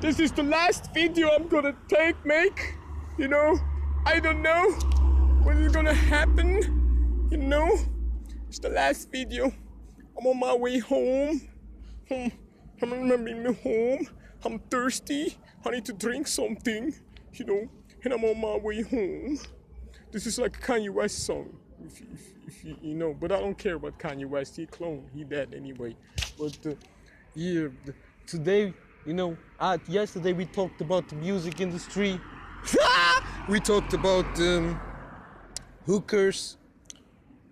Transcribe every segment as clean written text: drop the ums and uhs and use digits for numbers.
This is the last video I'm gonna make, you know. I don't know what is gonna happen, you know. It's the last video. I'm on my way home. I'm remembering home. I'm thirsty. I need to drink something, you know, and I'm on my way home. This is like a Kanye West song, if you know, but I don't care about Kanye West. He clone. He dead anyway. But yeah, today, you know, yesterday we talked about the music industry. We talked about hookers.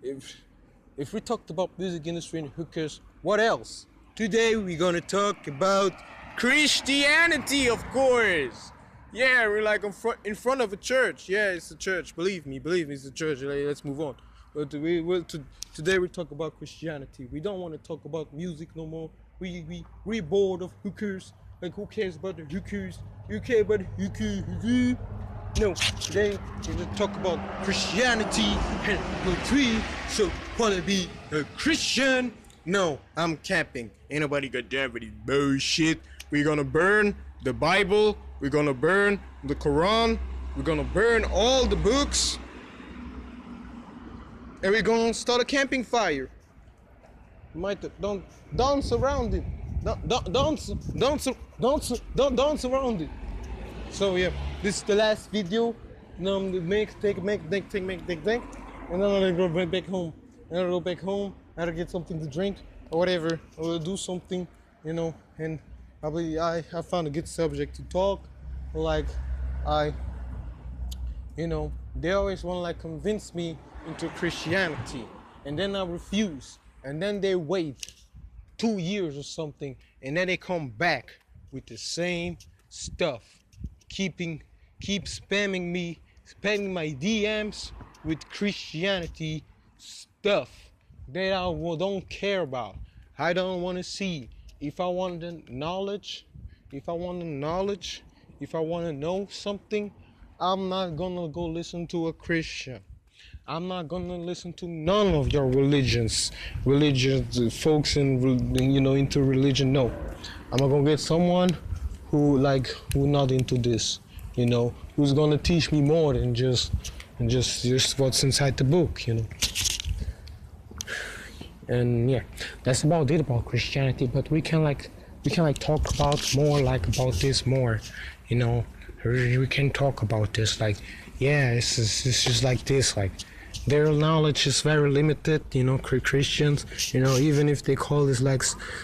If we talked about music industry and hookers, what else? Today we're gonna talk about Christianity, of course. Yeah, we're like in front of a church. Yeah, it's a church. Believe me, it's a church. Let's move on. But today we talk about Christianity. We don't want to talk about music no more. We're bored of hookers. Like, who cares about the hookers? You care about the hookers? No, today we're gonna talk about Christianity and poetry. So, wanna be a Christian? No, I'm camping. Ain't nobody got damn with this bullshit. We're gonna burn the Bible. We're gonna burn the Quran. We're gonna burn all the books. And we're gonna start a camping fire. Don't dance around it. Don't around it. So yeah, this is the last video. Now I'm gonna make, and then I'm gonna go back home. I'll get something to drink or whatever. Or do something, you know. And I found a good subject to talk. Like you know, they always want to like convince me into Christianity, and then I refuse, and then they wait 2 years or something, and then they come back with the same stuff. Keep spamming my DMs with Christianity stuff that I don't care about. I don't want to see. If I want the knowledge, if I want to know something, I'm not gonna go listen to a Christian. I'm not gonna listen to none of your religions, folks into religion. No, I'm not gonna get someone who not into this, you know, who's gonna teach me more than just what's inside the book, you know. And yeah, that's about it about Christianity. But we can talk about more about this more, you know. We can talk about this it's just like this, their knowledge is very limited, you know. Christians, you know, even if they call this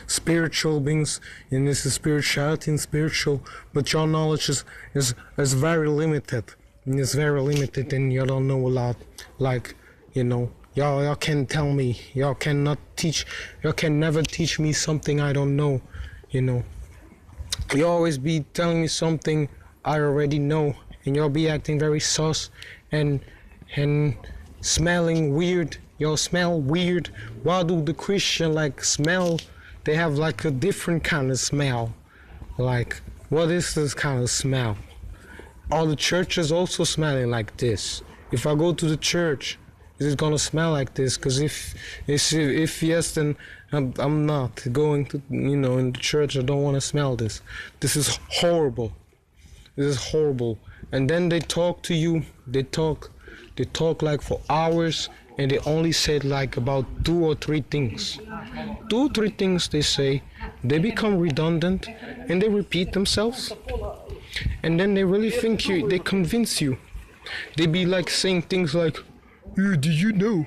spiritual beings, and this is spirituality and spiritual, but your knowledge is very limited. And it's very limited, and you don't know a lot. You know, y'all can tell me, y'all can never teach me something I don't know, you know. You always be telling me something I already know, and you'll be acting very sus and smelling weird. Y'all smell weird. Why do the Christian smell? They have a different kind of smell. What is this kind of smell? All the churches also smelling like this. If I go to the church, is it gonna smell like this? Because if yes, then I'm not going to, you know, in the church. I don't want to smell this. This is horrible. And then they talk to you. They talk for hours, and they only said about 2 or 3 things. 2 or 3 things they say. They become redundant, and they repeat themselves. And then they really think they convince you. They be saying things like, "Yeah, do you know,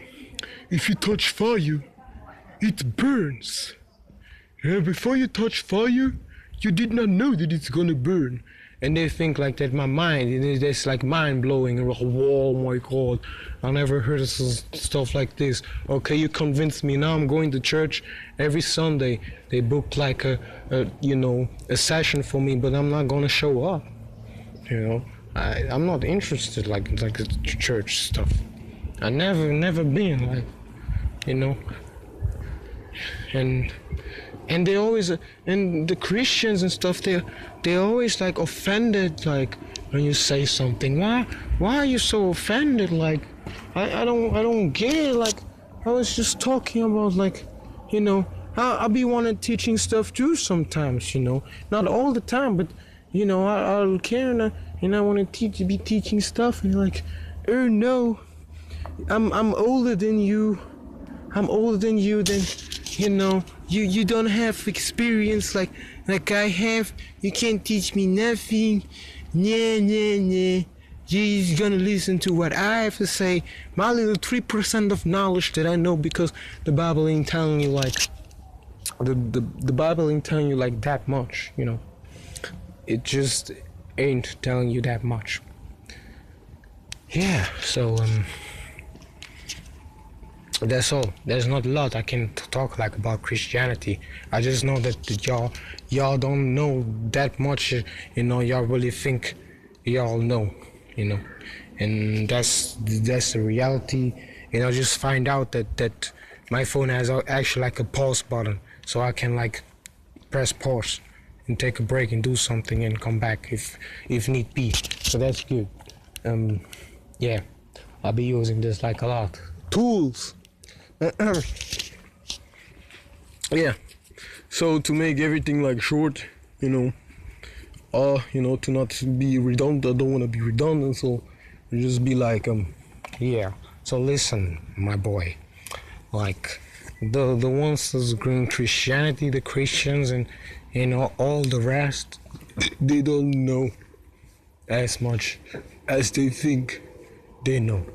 if you touch fire, it burns. Yeah, before you touch fire, you did not know that it's gonna burn." And they think that my mind, it's mind blowing. Oh my God, I never heard of stuff like this. Okay, you convinced me. Now I'm going to church every Sunday. They booked a session for me, but I'm not gonna show up. You know, I'm not interested like the church stuff. I never been you know. And they always, and the Christians and stuff, they always offended when you say something. Why are you so offended? I don't get it. I was just talking about you know, I be wanting teaching stuff too sometimes, you know, not all the time, but I'll care and I want to be teaching stuff, and you're like, oh no, I'm older than you. I'm older than you. Then, you don't have experience like I have. You can't teach me nothing. Nah, nah, nah. You're just gonna listen to what I have to say. My little 3% of knowledge that I know, because the Bible ain't telling you like the Bible ain't telling you like that much. It just ain't telling you that much. Yeah. So that's all. There's not a lot I can talk like about Christianity. I just know that y'all don't know that much. Y'all really think y'all know. And that's the reality. Just find out that my phone has actually like a pause button, so I can like press pause and take a break and do something and come back if need be. So that's good. Yeah, I'll be using this like a lot. Tools. Yeah. So to make everything like short, to not be redundant. I don't want to be redundant, so just be like, yeah. So listen, my boy, like the ones that's growing Christianity, the Christians, and all the rest, they don't know as much as they think they know.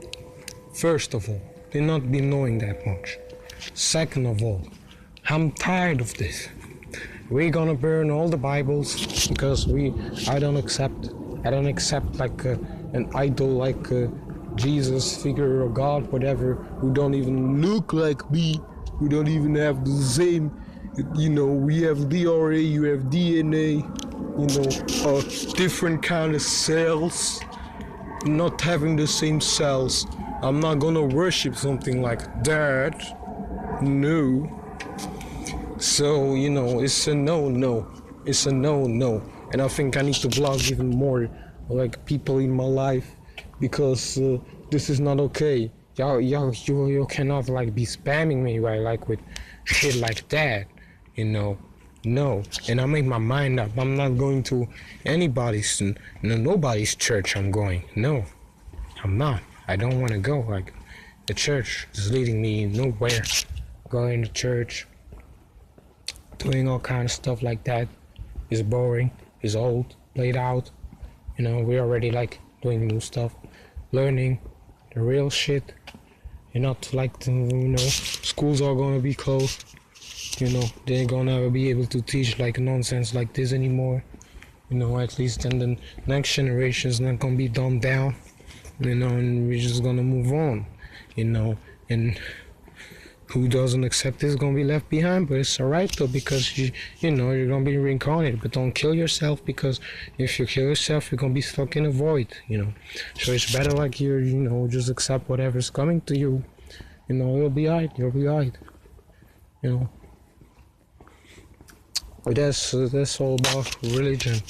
First of all, they not be knowing that much. Second of all, I'm tired of this. We're gonna burn all the Bibles because I don't accept like an idol like Jesus figure or God, whatever, who don't even look like me, who don't even have the same, we have DRA, you have DNA, different kind of cells, not having the same cells. I'm not gonna worship something like that. No. So, it's a no. It's a no. And I think I need to blog even more, like, people in my life, because this is not okay. You cannot, like, be spamming me, right, like, with shit like that, No. And I make my mind up. I'm not going to nobody's church I'm going. No, I'm not. I don't want to go. Like, the church is leading me nowhere. Going to church, doing all kind of stuff like that is boring, is old, played out. We're already like doing new stuff, learning the real shit. Not like schools are gonna be closed. They ain't gonna be able to teach like nonsense like this anymore. At least then the next generation is not gonna be dumbed down. And we're just gonna move on. And who doesn't accept this is gonna be left behind, but it's alright though, because you're gonna be reincarnated. But don't kill yourself, because if you kill yourself, you're gonna be stuck in a void. So it's better like you just accept whatever's coming to you. You'll be alright. But that's all about religion.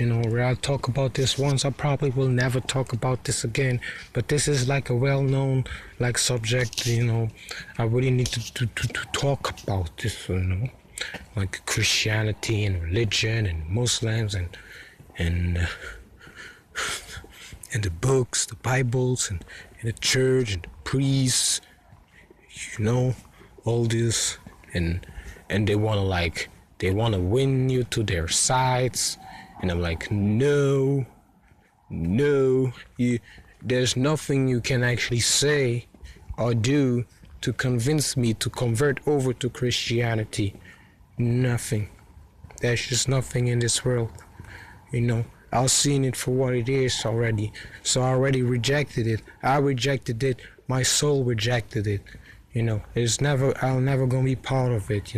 Where I talk about this once, I probably will never talk about this again. But this is like a well-known like subject. I really need to talk about this. Like Christianity and religion and Muslims and the books, the Bibles and the church and the priests. All this and they wanna win you to their sides. And I'm like, no, there's nothing you can actually say or do to convince me to convert over to Christianity. Nothing. There's just nothing in this world. I've seen it for what it is already. So I already rejected it. I rejected it. My soul rejected it. I'll never gonna be part of it,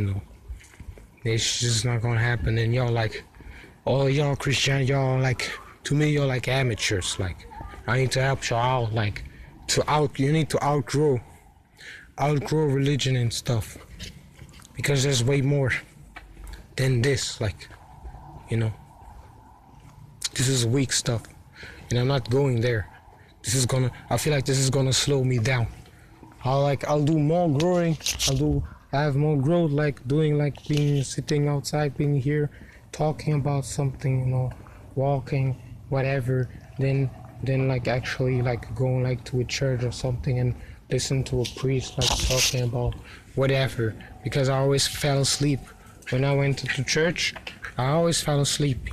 It's just not gonna happen. And y'all like, all y'all Christian, y'all like, to me you're like amateurs. Like, I need to help y'all out, like, you need to outgrow religion and stuff, because there's way more than this. Like, this is weak stuff, and I'm not going there. I feel like this is gonna slow me down. I'll do more growing. I have more growth, like doing, like being sitting outside, being here, talking about something, walking, whatever, then like actually like going like to a church or something and listen to a priest like talking about whatever, because I always fell asleep when I went to church. I always fell asleep,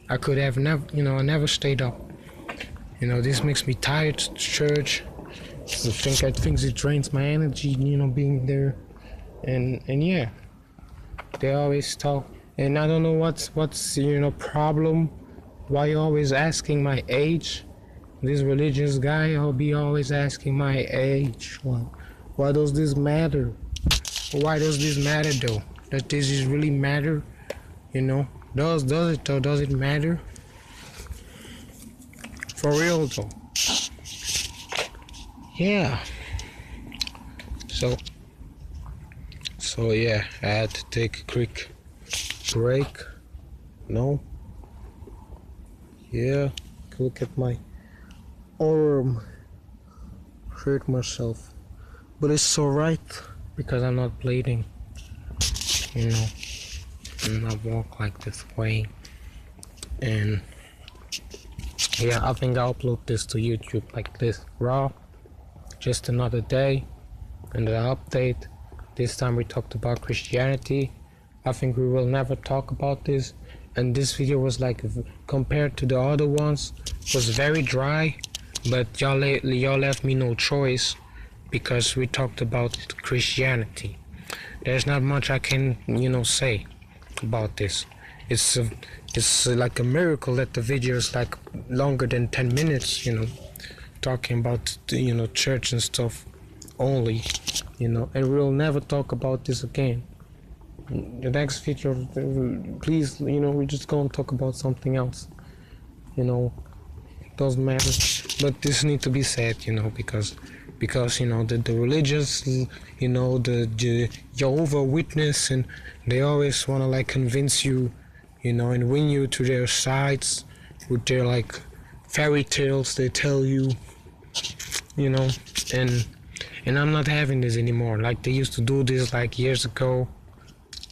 I could have never, I never stayed up. This makes me tired to church. I think it drains my energy, being there. And yeah, they always talk, and I don't know what's problem. Why you always asking my age? This religious guy, I'll be always asking my age. Why does this matter? Why does this matter though? Does this really matter? Does it though? Does it matter? For real though. Yeah. So yeah, I had to take a quick break. No. Yeah. Look at my arm. Hurt myself. But it's alright because I'm not bleeding. And I walk like this way. And yeah, I think I'll upload this to YouTube like this, raw. Just another day, another update. This time we talked about Christianity. I think we will never talk about this. And this video was like, compared to the other ones, was very dry. But y'all left me no choice because we talked about Christianity. There's not much I can, say about this. It's like a miracle that the video is like longer than 10 minutes, talking about, church and stuff only, and we'll never talk about this again. The next video, please, we're just gonna talk about something else, it doesn't matter, but this need to be said, because the religious, the Jehovah Witness, and they always want to like convince you, and win you to their sides with their like fairy tales they tell you, and I'm not having this anymore. Like they used to do this like years ago,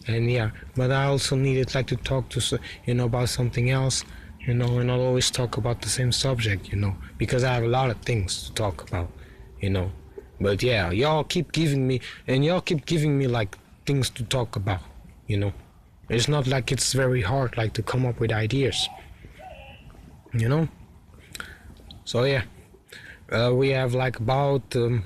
and yeah, but I also needed like to talk to about something else, and not always talk about the same subject, because I have a lot of things to talk about, but yeah, y'all keep giving me like things to talk about, it's not like it's very hard like to come up with ideas, so yeah, we have like about 2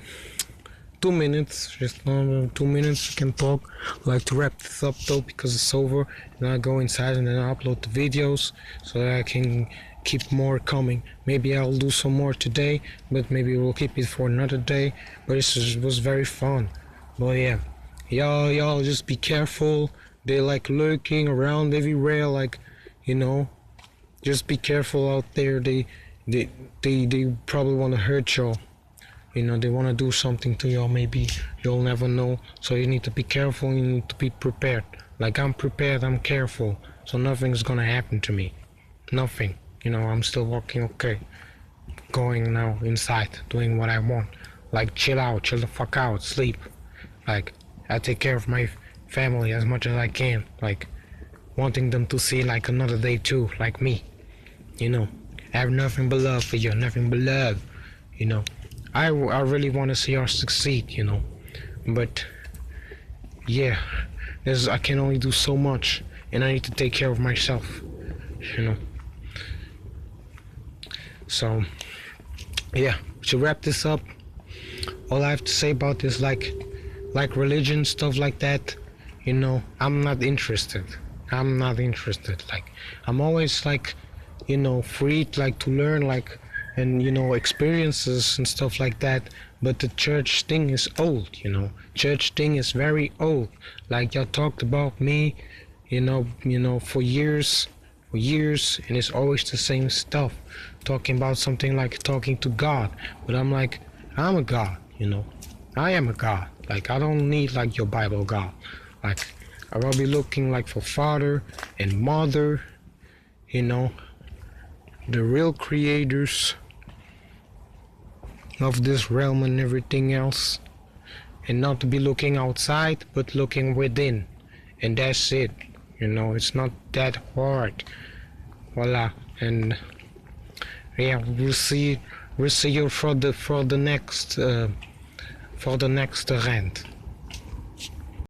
minutes, just 2 minutes we can talk. I like to wrap this up though because it's over, and I go inside and then I upload the videos so that I can keep more coming. Maybe I'll do some more today, but maybe we'll keep it for another day. But it was very fun. But yeah, y'all just be careful. They like lurking around everywhere, like, just be careful out there. They probably want to hurt y'all. They want to do something to y'all. Maybe you'll never know. So you need to be careful. You need to be prepared. Like I'm prepared. I'm careful. So nothing's gonna happen to me. Nothing. I'm still walking okay. Going now inside, doing what I want. Like chill the fuck out, sleep. Like I take care of my family as much as I can. Like wanting them to see like another day too, like me. I have nothing but love for you. Nothing but love. I really want to see us succeed, but yeah, I can only do so much, and I need to take care of myself, So yeah, to wrap this up, all I have to say about this, like religion, stuff like that, I'm not interested. Like I'm always like, free like to learn, like, and experiences and stuff like that, but the church thing is old. Church thing is very old. Like y'all talked about me, for years, and it's always the same stuff, talking about something like talking to God. But I'm like, I'm a God. I am a God. Like I don't need like your Bible God. Like I will be looking like for Father and Mother, the real creators of this realm and everything else, and not to be looking outside but looking within, and that's it. It's not that hard. Voila. And yeah, we'll see you for the next rant.